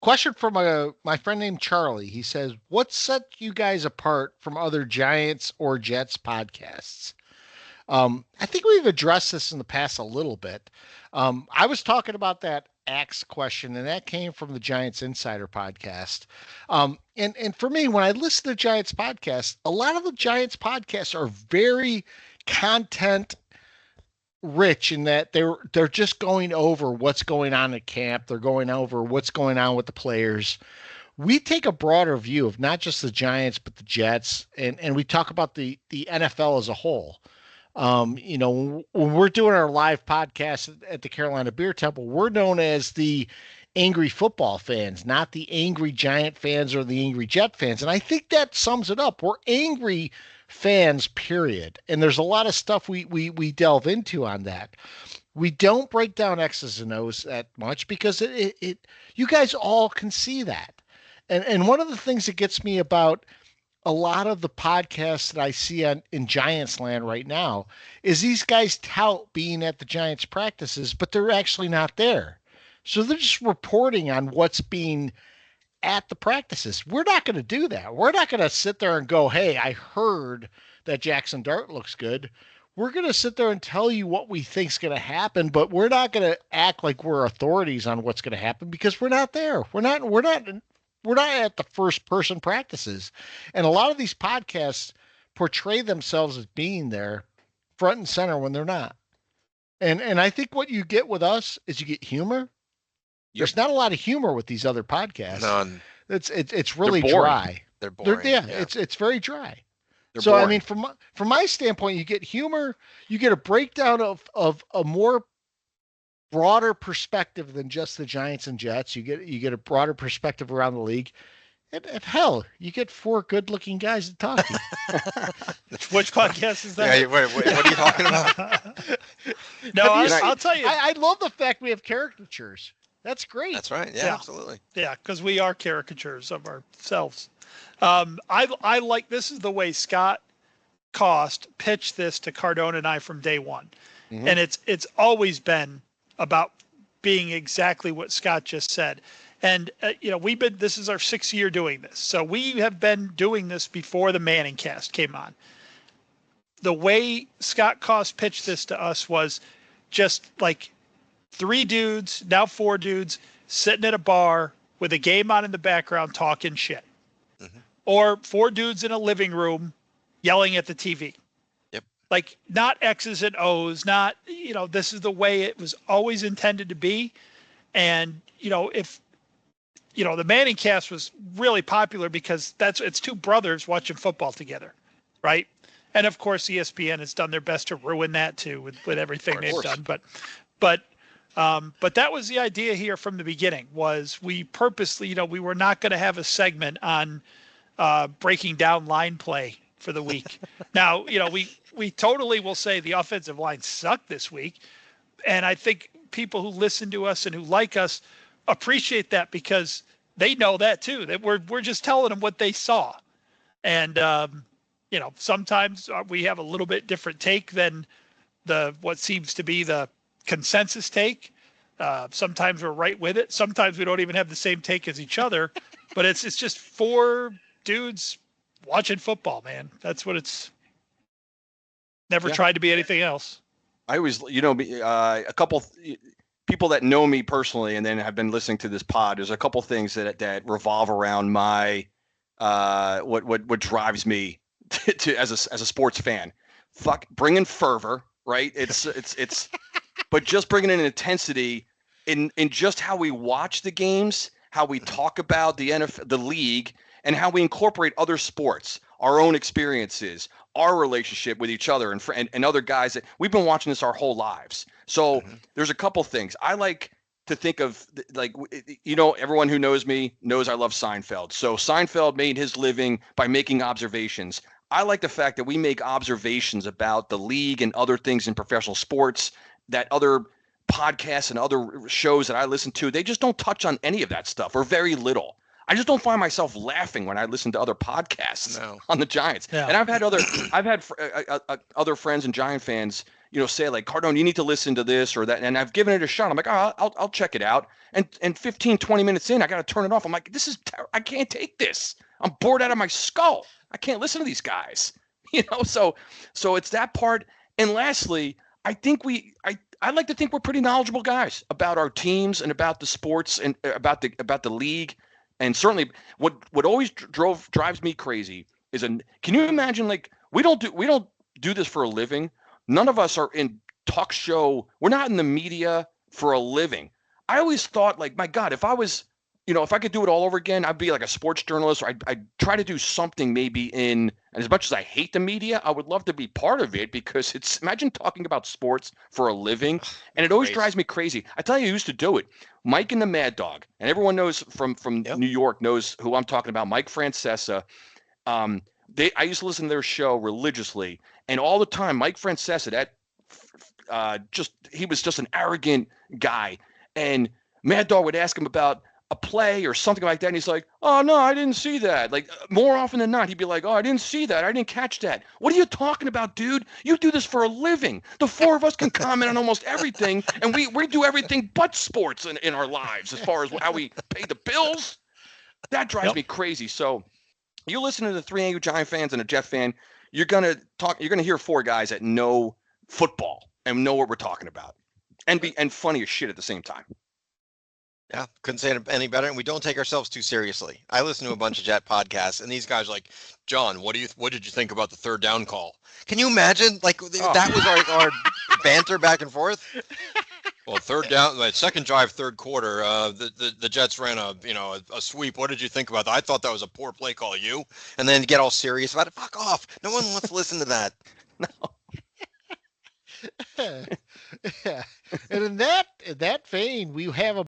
Question from my friend named Charlie. He says, "What set you guys apart from other Giants or Jets podcasts?" I think we've addressed this in the past a little bit. I was talking about that axe question, and that came from the Giants Insider podcast. And for me, when I listen to Giants podcasts, a lot of the Giants podcasts are very content rich in that they're just going over what's going on at camp. They're going over what's going on with the players. We take a broader view of not just the Giants but the Jets, and we talk about the NFL as a whole. When we're doing our live podcast at the Carolina Beer Temple, we're known as the angry football fans, not the angry Giant fans or the angry Jet fans. And I think that sums it up. We're angry fans, period. And there's a lot of stuff we delve into on that. We don't break down X's and O's that much because you guys all can see that. And one of the things that gets me about a lot of the podcasts that I see in Giants land right now is these guys tout being at the Giants practices, but they're actually not there. So they're just reporting on what's being at the practices. We're not going to do that. We're not going to sit there and go, "Hey, I heard that Jackson Dart looks good." We're going to sit there and tell you what we think's going to happen, but we're not going to act like we're authorities on what's going to happen because we're not there. We're not at the first person practices. And a lot of these podcasts portray themselves as being there front and center when they're not. And I think what you get with us is you get humor. There's not a lot of humor with these other podcasts. None. It's really dry. They're boring. Yeah, it's very dry. They're so boring. I mean, from my standpoint, you get humor, you get a breakdown of a more broader perspective than just the Giants and Jets. You get a broader perspective around the league. And hell, you get four good-looking guys to talk to. Which podcast is that? Yeah, what are you talking about? No, I'll tell you. I love the fact we have caricatures. That's great. That's right. Yeah, absolutely. Yeah, because we are caricatures of ourselves. I like, this is the way Scott Cost pitched this to Cardone and I from day one. Mm-hmm. And it's always been about being exactly what Scott just said. And, this is our 6th year doing this. So we have been doing this before the Manning cast came on. The way Scott Cost pitched this to us was just like 3 dudes, now 4 dudes, sitting at a bar with a game on in the background talking shit. Mm-hmm. Or 4 dudes in a living room yelling at the TV. Yep. Like, not X's and O's, not, this is the way it was always intended to be. And, if, the Manning cast was really popular because it's 2 brothers watching football together, right? And of course, ESPN has done their best to ruin that too with everything they've done. But that was the idea here from the beginning. Was we purposely, we were not going to have a segment on breaking down line play for the week. Now, we totally will say the offensive line sucked this week, and I think people who listen to us and who like us appreciate that because they know that too, that we're just telling them what they saw. And, sometimes we have a little bit different take than what seems to be the consensus take. Sometimes we're right with it. Sometimes we don't even have the same take as each other, but it's just 4 dudes watching football, man. That's what it's never tried to be anything else. I always, a couple people that know me personally and then have been listening to this pod, there's a couple things that revolve around my what drives me to as a sports fan. Bringing fervor, right? It's but just bringing in an intensity in just how we watch the games, how we talk about the NFL, the league, and how we incorporate other sports, our own experiences, our relationship with each other and other guys that we've been watching this our whole lives. So there's a couple things I like to think of, like, everyone who knows me knows I love Seinfeld. So Seinfeld made his living by making observations. I like the fact that we make observations about the league and other things in professional sports that other podcasts and other shows that I listen to, they just don't touch on any of that stuff, or very little. I just don't find myself laughing when I listen to other podcasts on the Giants. Yeah. And I've had other friends and Giant fans say like, Cardone, you need to listen to this or that. And I've given it a shot. I'm like, oh, I'll check it out. And 15, 20 minutes in, I got to turn it off. I'm like, I can't take this. I'm bored out of my skull. I can't listen to these guys. So it's that part. And lastly, I think I like to think we're pretty knowledgeable guys about our teams and about the sports and about the league. And certainly what always drives me crazy is can you imagine, like, we don't do this for a living. None of us are in talk show. We're not in the media for a living. I always thought, like, my God, if I could do it all over again, I'd be like a sports journalist, or I'd try to do something maybe and as much as I hate the media, I would love to be part of it, because imagine talking about sports for a living. And it always drives me crazy. I tell you who used to do it. Mike and the Mad Dog. And everyone knows from New York knows who I'm talking about. Mike Francesa. I used to listen to their show religiously, and all the time, Mike Francesa, he was just an arrogant guy. And Mad Dog would ask him about a play or something like that, and he's like, "Oh no, I didn't see that." Like, more often than not, he'd be like, "Oh, I didn't see that. I didn't catch that." What are you talking about, dude? You do this for a living. The four of us can comment on almost everything, and we do everything but sports in our lives as far as how we pay the bills. That drives me crazy. So you listen to the three angry Giant fans and a Jet fan, you're gonna hear four guys that know football and know what we're talking about, and funny as shit at the same time. Yeah, couldn't say it any better. And we don't take ourselves too seriously. I listen to a bunch of Jet podcasts, and these guys are like, John, what did you think about the third down call? Can you imagine? Like, that was our banter back and forth. Well, third down, second drive, third quarter, the Jets ran a sweep. What did you think about that? I thought that was a poor play call. You? And then get all serious about it. Fuck off. No one wants to listen to that. No. Yeah. And in that vein, we have a